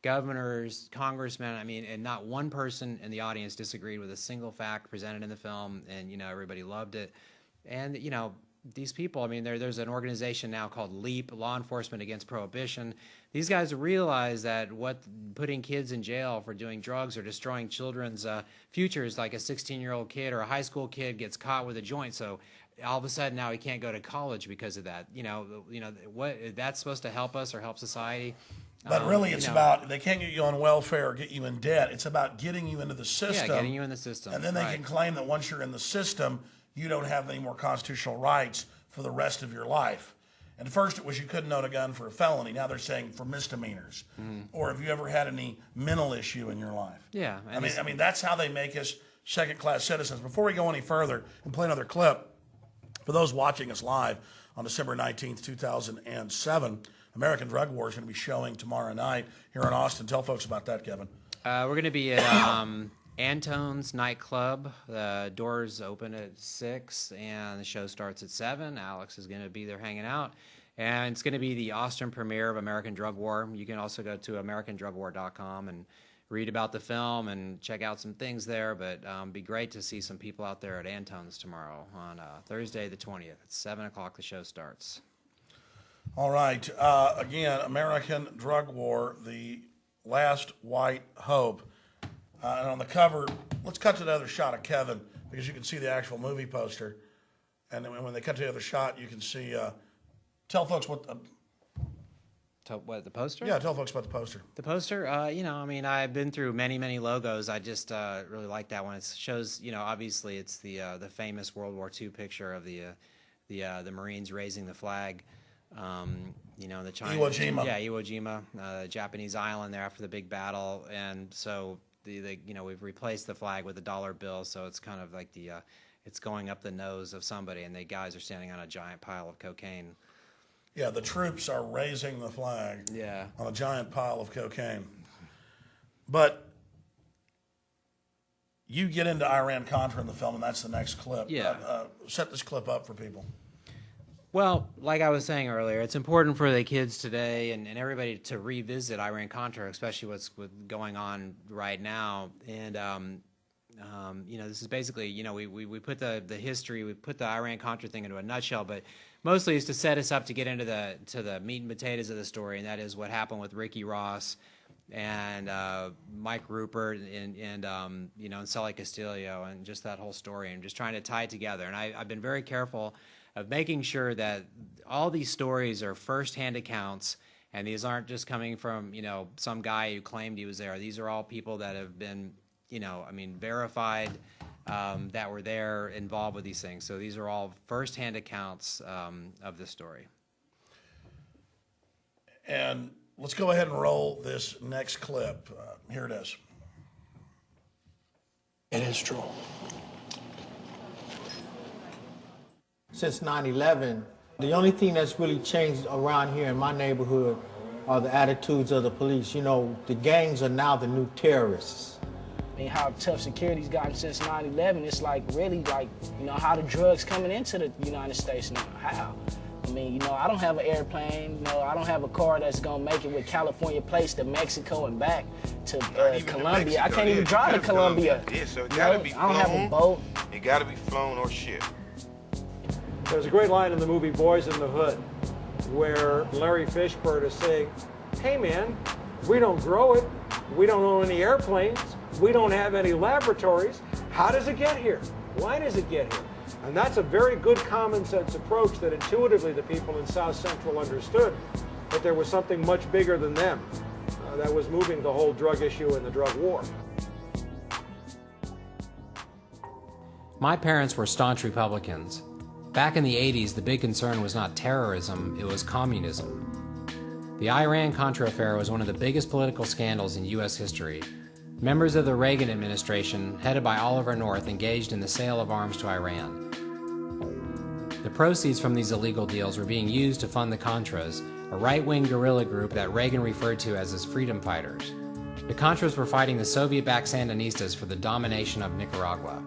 governors, congressmen, I mean, and not one person in the audience disagreed with a single fact presented in the film, and, you know, everybody loved it. And, you know, these people, I mean, there's an organization now called LEAP, Law Enforcement Against Prohibition. These guys realize that putting kids in jail for doing drugs or destroying children's futures, like a 16-year-old kid or a high school kid gets caught with a joint, so all of a sudden now he can't go to college because of that. You know what that's supposed to help us or help society. But really, it's about, they can't get you on welfare or get you in debt. It's about getting you into the system. Yeah, getting you in the system. And then they can claim that once you're in the system, you don't have any more constitutional rights for the rest of your life. And at first it was you couldn't own a gun for a felony. Now they're saying for misdemeanors. Or have you ever had any mental issue in your life? Yeah. I mean, that's how they make us second-class citizens. Before we go any further and play another clip, for those watching us live on December 19th, 2007, American Drug War is going to be showing tomorrow night here in Austin. Tell folks about that, Kevin. We're going to be at Antone's nightclub. The doors open at 6 and the show starts at 7. Alex is going to be there hanging out. And it's going to be the Austin premiere of American Drug War. You can also go to americandrugwar.com and read about the film and check out some things there. But it'd be great to see some people out there at Antone's tomorrow on Thursday the 20th. At 7 o'clock the show starts. All right. Again, American Drug War, the last white hope. And on the cover, let's cut to another shot of Kevin because you can see the actual movie poster. And then when they cut to the other shot, you can see, tell folks what the poster? Yeah, tell folks about the poster. The poster, you know, I mean, I've been through many, many logos. I just really like that one. It shows, you know, obviously it's the famous World War II picture of the Marines raising the flag. You know, the China, Iwo Jima. Yeah, Iwo Jima, Japanese island there after the big battle, and so you know, we've replaced the flag with a dollar bill, so it's kind of like it's going up the nose of somebody, and the guys are standing on a giant pile of cocaine. Yeah, the troops are raising the flag. Yeah. On a giant pile of cocaine. But you get into Iran-Contra in the film, and that's the next clip. Yeah. Set this clip up for people. Well, like I was saying earlier, it's important for the kids today and everybody to revisit Iran-Contra, especially what's going on right now. And, you know, this is basically, you know, we put the history, we put the Iran-Contra thing into a nutshell, but mostly it's to set us up to get into the meat and potatoes of the story, and that is what happened with Ricky Ross and Mike Rupert and you know, and Sully Castillo, and just that whole story, and just trying to tie it together. And I've been very careful of making sure that all these stories are first-hand accounts, and these aren't just coming from, you know, some guy who claimed he was there. These are all people that have been, you know, I mean, verified, that were there involved with these things. So these are all first-hand accounts of the story. And let's go ahead and roll this next clip. Here it is. It is true. Since 9/11, the only thing that's really changed around here in my neighborhood are the attitudes of the police. You know, the gangs are now the new terrorists. I mean, how tough security's gotten since 9/11, it's like really like, you know, how the drugs coming into the United States now, how? I mean, you know, I don't have an airplane, you know, I don't have a car that's gonna make it with California plates to Mexico and back to Colombia. I can't even drive to Colombia. Yeah, so it gotta be flown. I don't have a boat. It gotta be flown or shipped. There's a great line in the movie Boys in the Hood where Larry Fishburne is saying, hey man, we don't grow it, we don't own any airplanes, we don't have any laboratories. How does it get here? Why does it get here? And that's a very good common sense approach that intuitively the people in South Central understood that there was something much bigger than them that was moving the whole drug issue and the drug war. My parents were staunch Republicans. Back in the 80s, the big concern was not terrorism, it was communism. The Iran-Contra affair was one of the biggest political scandals in U.S. history. Members of the Reagan administration, headed by Oliver North, engaged in the sale of arms to Iran. The proceeds from these illegal deals were being used to fund the Contras, a right-wing guerrilla group that Reagan referred to as his freedom fighters. The Contras were fighting the Soviet-backed Sandinistas for the domination of Nicaragua.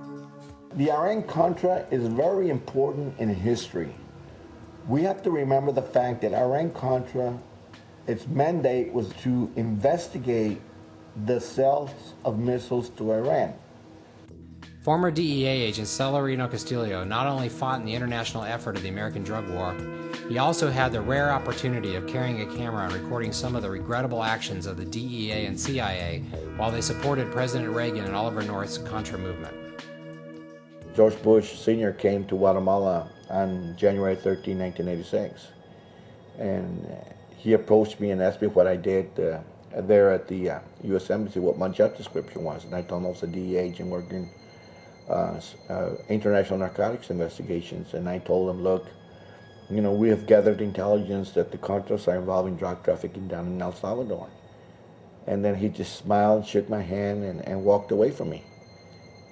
The Iran-Contra is very important in history. We have to remember the fact that Iran-Contra its mandate was to investigate the sales of missiles to Iran. Former DEA agent Celerino Castillo not only fought in the international effort of the American drug war, he also had the rare opportunity of carrying a camera and recording some of the regrettable actions of the DEA and CIA while they supported President Reagan and Oliver North's Contra movement. George Bush Sr. came to Guatemala on January 13, 1986. And he approached me and asked me what I did there at the U.S. Embassy, what my job description was. And I told him I was a DEA agent working international narcotics investigations. And I told him, look, you know, we have gathered intelligence that the Contras are involved in drug trafficking down in El Salvador. And then he just smiled, shook my hand, and walked away from me.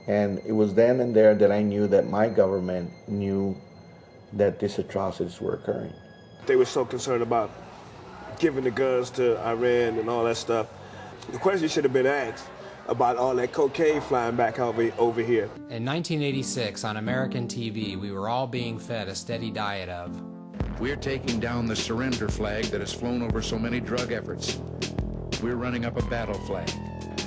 And it was then and there that I knew that my government knew that these atrocities were occurring. They were so concerned about giving the guns to Iran and all that stuff. The question should have been asked about all that cocaine flying back over here. In 1986, on American TV, we were all being fed a steady diet of, we're taking down the surrender flag that has flown over so many drug efforts. We're running up a battle flag.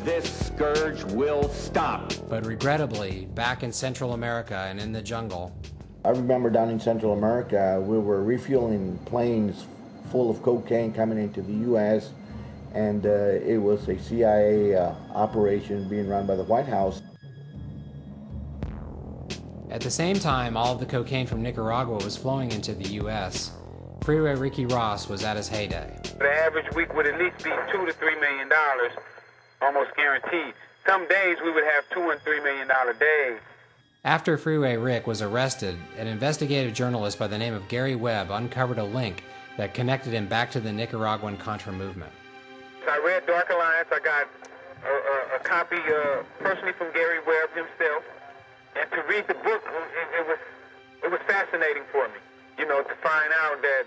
This scourge will stop. But regrettably, back in Central America and in the jungle, I remember down in Central America, we were refueling planes full of cocaine coming into the U.S., and it was a CIA operation being run by the White House. at the same time all of the cocaine from Nicaragua was flowing into the U.S., Freeway Ricky Ross was at his heyday. The average week would at least be $2 to $3 million, almost guaranteed. Some days we would have $2 and $3 million days. After Freeway Rick was arrested, an investigative journalist by the name of Gary Webb uncovered a link that connected him back to the Nicaraguan Contra movement. I read Dark Alliance. I got a copy personally from Gary Webb himself. And to read the book, it was fascinating for me, you know, to find out that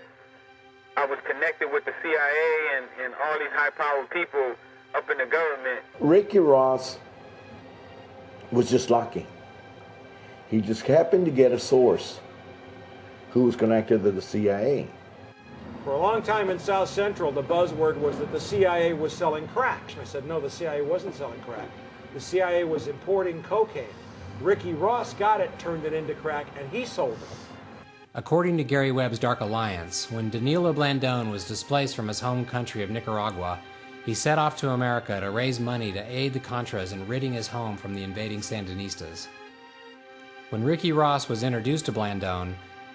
I was connected with the CIA and all these high-powered people up in the government. Ricky Ross was just lucky. He just happened to get a source who was connected to the CIA. For a long time in South Central, the buzzword was that the CIA was selling crack. I said, no, the CIA wasn't selling crack. The CIA was importing cocaine. Ricky Ross got it, turned it into crack, and he sold it. According to Gary Webb's Dark Alliance, when Danilo Blandón was displaced from his home country of Nicaragua, he set off to America to raise money to aid the Contras in ridding his home from the invading Sandinistas. When Ricky Ross was introduced to Blandón,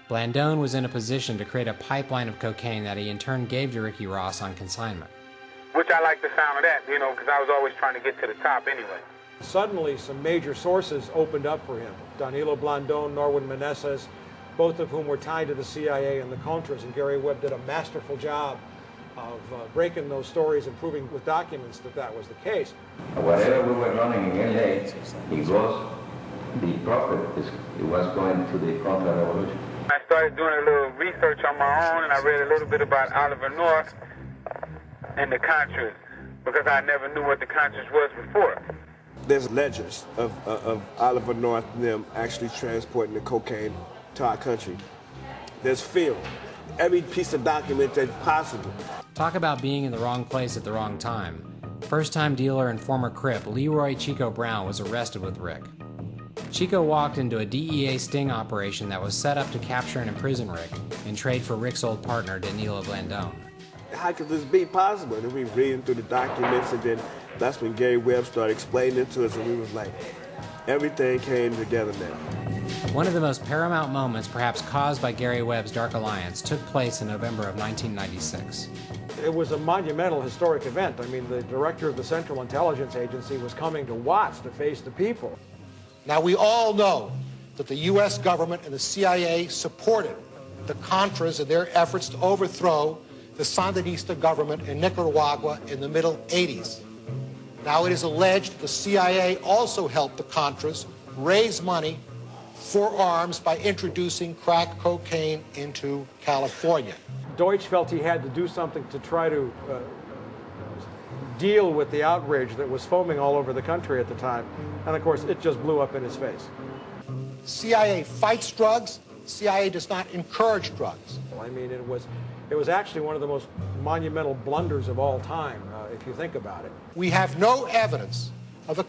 Blandón was in a position to create a pipeline of cocaine that he in turn gave to Ricky Ross on consignment. Which I like the sound of that, you know, because I was always trying to get to the top anyway. Suddenly, some major sources opened up for him. Danilo Blandón, Norwin Meneses, both of whom were tied to the CIA and the Contras, and Gary Webb did a masterful job of breaking those stories and proving with documents that that was the case. Whatever we were running in LA, the profit it was going to the Contra-Revolution. I started doing a little research on my own, and I read a little bit about Oliver North and the Contras, because I never knew what the Contras was before. There's ledgers of Oliver North and them actually transporting the cocaine to our country. There's film. Every piece of document that's possible. Talk about being in the wrong place at the wrong time. First-time dealer and former Crip Leroy Chico Brown was arrested with Rick. Chico walked into a DEA sting operation that was set up to capture and imprison Rick in trade for Rick's old partner, Danilo Blandón. How could this be possible? And then we reading through the documents, and then that's when Gary Webb started explaining it to us, and we was like, everything came together now. One of the most paramount moments, perhaps caused by Gary Webb's Dark Alliance, took place in November of 1996. It was a monumental historic event. I mean, the director of the Central Intelligence Agency was coming to Watts to face the people. Now, we all know that the U.S. government and the CIA supported the Contras in their efforts to overthrow the Sandinista government in Nicaragua in the middle 80s. Now, it is alleged the CIA also helped the Contras raise money for arms by introducing crack cocaine into California. Deutsch felt he had to do something to try to deal with the outrage that was foaming all over the country at the time. And of course, it just blew up in his face. CIA fights drugs. CIA does not encourage drugs. I mean, it was actually one of the most monumental blunders of all time, if you think about it. We have no evidence of a